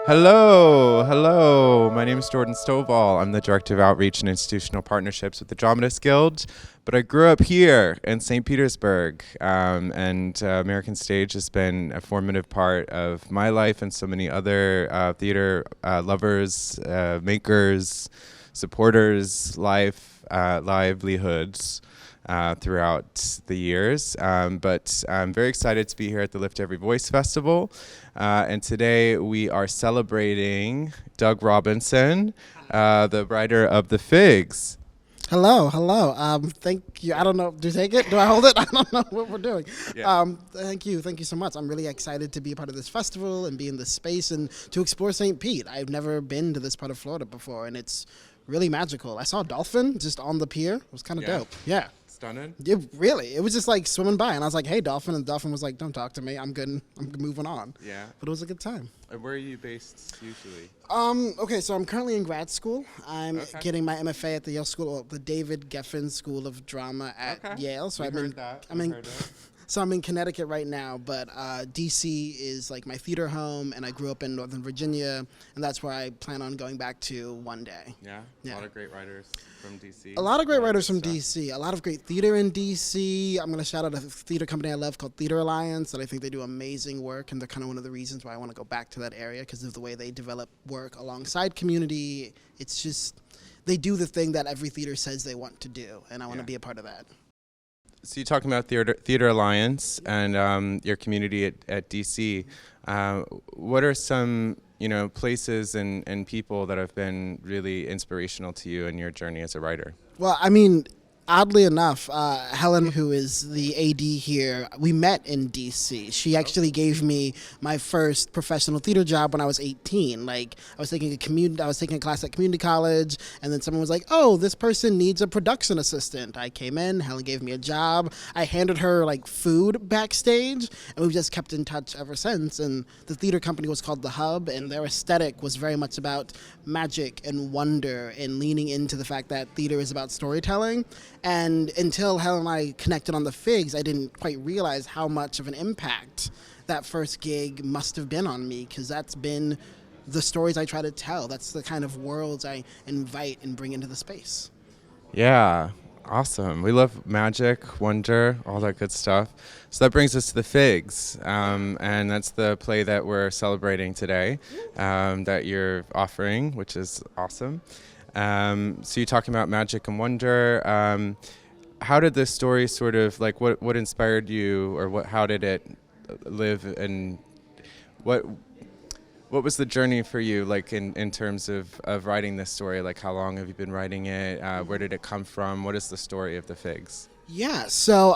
Hello. My name is Jordan Stovall. I'm the Director of Outreach and Institutional Partnerships with the Dramatists Guild, but I grew up here in St. Petersburg, and American Stage has been a formative part of my life and so many other theater lovers, makers, supporters, livelihoods. Throughout the years. But I'm very excited to be here at the Lift Every Voice Festival. And today we are celebrating Doug Robinson, the writer of The Figs. Hello. Thank you. I don't know. Do you take it? Do I hold it? I don't know what we're doing. Yeah. Thank you so much. I'm really excited to be a part of this festival and be in this space and to explore St. Pete. I've never been to this part of Florida before, and it's really magical. I saw a dolphin just on the pier. It was kind of dope. Yeah. Stunning. It was just like swimming by, and I was like, "Hey, dolphin!" And the dolphin was like, "Don't talk to me. I'm good. I'm moving on." Yeah. But it was a good time. And where are you based usually? Okay, so I'm currently in grad school. I'm Okay. getting my MFA at the Yale School, or the David Geffen School of Drama at Yale. So Heard that. So I'm in Connecticut right now, but DC is like my theater home, and I grew up in Northern Virginia, and that's where I plan on going back to one day. Yeah. Yeah. A lot of great writers from DC. A lot of great writers from stuff. DC, a lot of great theater in DC. I'm going to shout out a theater company I love called Theater Alliance, that I think they do amazing work, and they're kind of one of the reasons why I want to go back to that area because of the way they develop work alongside community. It's just, they do the thing that every theater says they want to do, and I want to be a part of that. So you're talking about Theater Alliance and your community at DC. What are some places and people that have been really inspirational to you in your journey as a writer? Well, I mean, oddly enough, Helen, who is the AD here, we met in DC. She actually gave me my first professional theater job when I was 18. Like, I was taking a class at community college, and then someone was like, "Oh, this person needs a production assistant." I came in, Helen gave me a job. I handed her like food backstage, and we've just kept in touch ever since. And the theater company was called The Hub, and their aesthetic was very much about magic and wonder and leaning into the fact that theater is about storytelling. And until Helen and I connected on The Figs, I didn't quite realize how much of an impact that first gig must have been on me, because that's been the stories I try to tell. That's the kind of worlds I invite and bring into the space. Yeah, awesome. We love magic, wonder, all that good stuff. So that brings us to The Figs, and that's the play that we're celebrating today, that you're offering, which is awesome. So you're talking about magic and wonder. How did this story sort of, like, what inspired you, or how did it live, and what was the journey for you, like, in terms of writing this story? Like, how long have you been writing it? Where did it come from? What is the story of The Figs? Yeah, so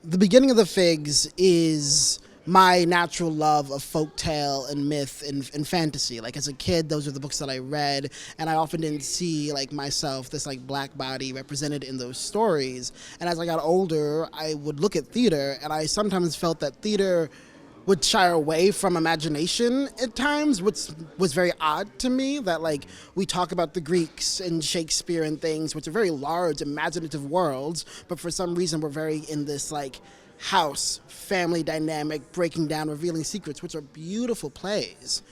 the beginning of The Figs is my natural love of folktale and myth and fantasy. Like, as a kid, those are the books that I read, and I often didn't see like myself, this like black body represented in those stories. And as I got older, I would look at theater, and I sometimes felt that theater would shy away from imagination at times, which was very odd to me, that like we talk about the Greeks and Shakespeare and things, which are very large, imaginative worlds, but for some reason we're very in this like house, family dynamic, breaking down, revealing secrets, which are beautiful plays.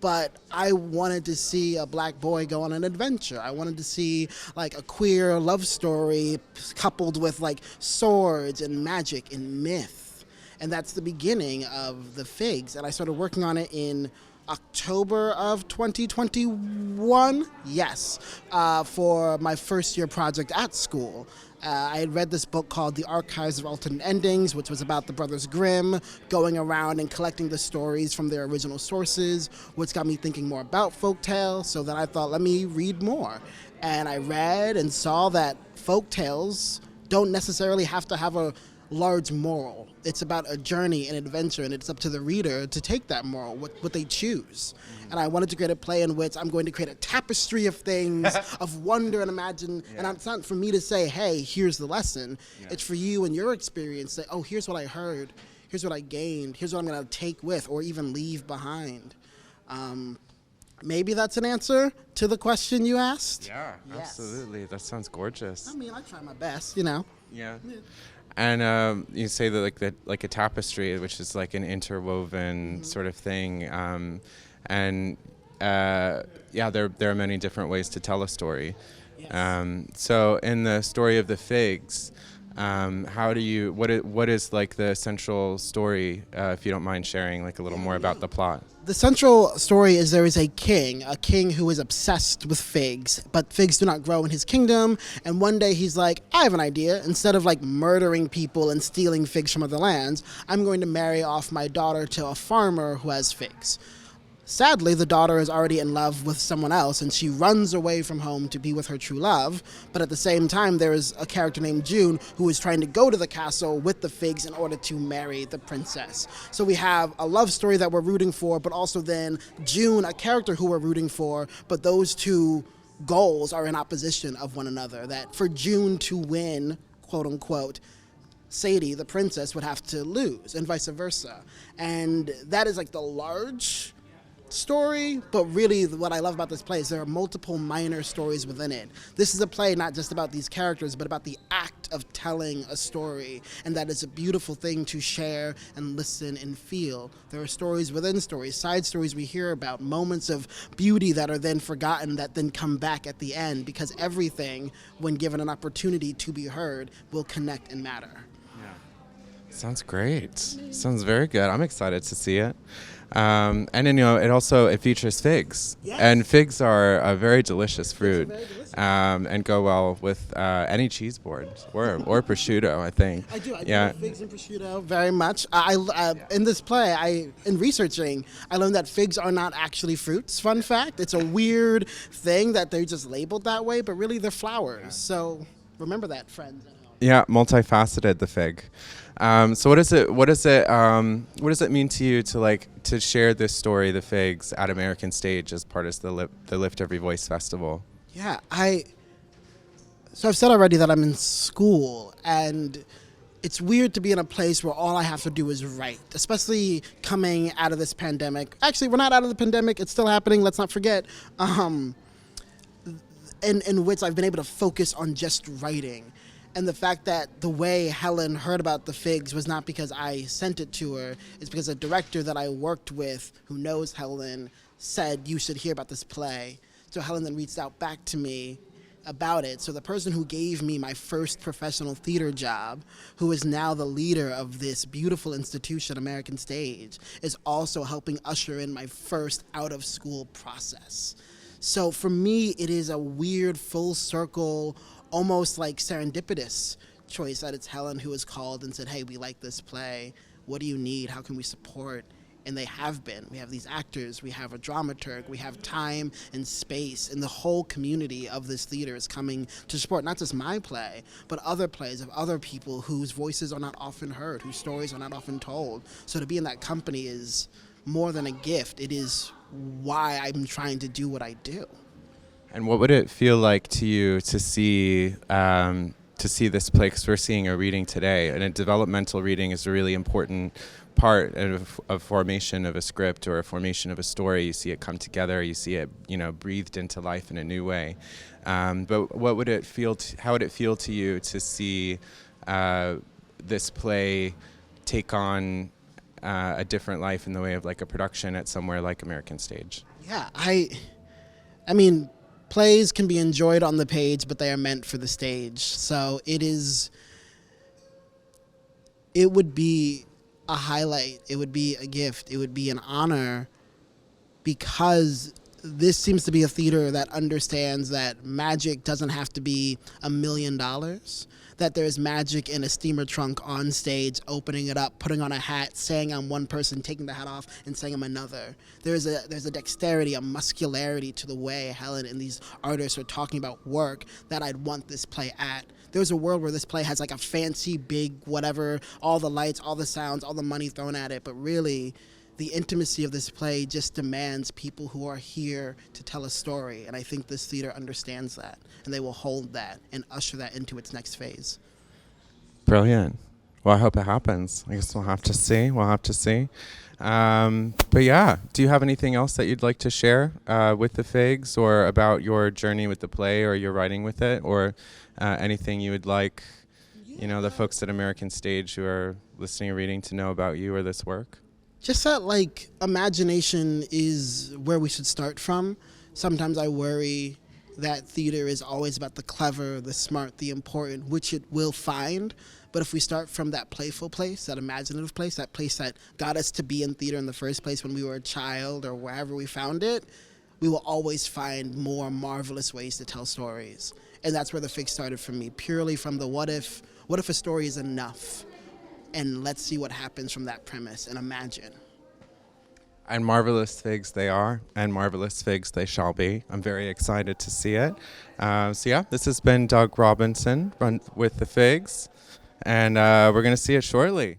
But I wanted to see a black boy go on an adventure. I wanted to see like a queer love story coupled with like swords and magic and myth. And that's the beginning of The Figs. And I started working on it in October of 2021, yes, for my first year project at school. I had read this book called The Archives of Alternate Endings, which was about the Brothers Grimm going around and collecting the stories from their original sources, which got me thinking more about folktale. So then I thought, let me read more. And I read and saw that folktales don't necessarily have to have a large moral. It's about a journey and adventure, and it's up to the reader to take that moral, what they choose. And I wanted to create a play in which I'm going to create a tapestry of things, of wonder and imagine. Yeah. And it's not for me to say, hey, here's the lesson. Yeah. It's for you and your experience to say, oh, here's what I heard, here's what I gained, here's what I'm going to take with or even leave behind. Maybe that's an answer to the question you asked? Yeah, yes. Absolutely. That sounds gorgeous. I mean, I try my best, you know. Yeah. And you say that like a tapestry, which is like an interwoven sort of thing. and there are many different ways to tell a story. Yes. So in the story of the figs, what is like the central story, if you don't mind sharing like a little more about the plot? The central story is there is a king who is obsessed with figs, but figs do not grow in his kingdom. And one day he's like, I have an idea. Instead of like murdering people and stealing figs from other lands, I'm going to marry off my daughter to a farmer who has figs. Sadly, the daughter is already in love with someone else, and she runs away from home to be with her true love. But at the same time, there is a character named June who is trying to go to the castle with the figs in order to marry the princess. So we have a love story that we're rooting for, but also then June, a character who we're rooting for, but those two goals are in opposition of one another. That for June to win, quote unquote, Sadie, the princess, would have to lose, and vice versa. And that is like the large story, but really what I love about this play is there are multiple minor stories within it. This is a play not just about these characters, but about the act of telling a story, and that is a beautiful thing to share and listen and feel. There are stories within stories, side stories we hear about, moments of beauty that are then forgotten that then come back at the end, because everything, when given an opportunity to be heard, will connect and matter. Sounds great. Sounds very good. I'm excited to see it. And then, it features figs. Yes. And figs are a very delicious fruit. very delicious. And go well with any cheese board or prosciutto, I think. I do Yeah. love figs and prosciutto very much. In this play, in researching, I learned that figs are not actually fruits. Fun fact: it's a weird thing that they're just labeled that way, but really they're flowers. So remember that, friends. Yeah, multifaceted, the fig. So what does it mean to you to share this story, the figs, at American Stage as part of the Lift Every Voice Festival? Yeah, so I've said already that I'm in school, and it's weird to be in a place where all I have to do is write, especially coming out of this pandemic. Actually, we're not out of the pandemic. It's still happening. Let's not forget. In which I've been able to focus on just writing. And the fact that the way Helen heard about the figs was not because I sent it to her, it's because a director that I worked with who knows Helen said, you should hear about this play. So Helen then reached out back to me about it. So the person who gave me my first professional theater job, who is now the leader of this beautiful institution, American Stage, is also helping usher in my first out-of-school process. So for me, it is a weird full circle, almost like serendipitous choice that it's Helen who has called and said, hey, we like this play. What do you need? How can we support? And they have been. We have these actors, we have a dramaturg, we have time and space, and the whole community of this theater is coming to support not just my play, but other plays of other people whose voices are not often heard, whose stories are not often told. So to be in that company is more than a gift. It is why I'm trying to do what I do. And what would it feel like to you to see this play? Because we're seeing a reading today, and a developmental reading is a really important part of formation of a script or a formation of a story. You see it come together. You see it, breathed into life in a new way. But what would it feel? How would it feel to you to see this play take on a different life in the way of like a production at somewhere like American Stage? Yeah, I mean, plays can be enjoyed on the page, but they are meant for the stage. So it would be a highlight. It would be a gift. It would be an honor, because this seems to be a theater that understands that magic doesn't have to be $1 million. That there's magic in a steamer trunk on stage, opening it up, putting on a hat, saying I'm one person, taking the hat off, and saying I'm another. There's a dexterity, a muscularity to the way Helen and these artists are talking about work that I'd want this play at. There's a world where this play has like a fancy, big, whatever, all the lights, all the sounds, all the money thrown at it, but really, the intimacy of this play just demands people who are here to tell a story, and I think this theater understands that, and they will hold that and usher that into its next phase. Brilliant. Well, I hope it happens. I guess we'll have to see. But yeah, do you have anything else that you'd like to share with the Figs, or about your journey with the play, or your writing with it, or anything you would like, the folks at American Stage who are listening or reading to know about you or this work? Just that, like, imagination is where we should start from. Sometimes I worry that theater is always about the clever, the smart, the important, which it will find. But if we start from that playful place, that imaginative place, that place that got us to be in theater in the first place when we were a child or wherever we found it, we will always find more marvelous ways to tell stories. And that's where the fig started for me, purely from the what if. What if a story is enough? And let's see what happens from that premise and imagine. And marvelous figs they are, and marvelous figs they shall be. I'm very excited to see it. So yeah, this has been Doug Robinson with the figs, and we're going to see it shortly.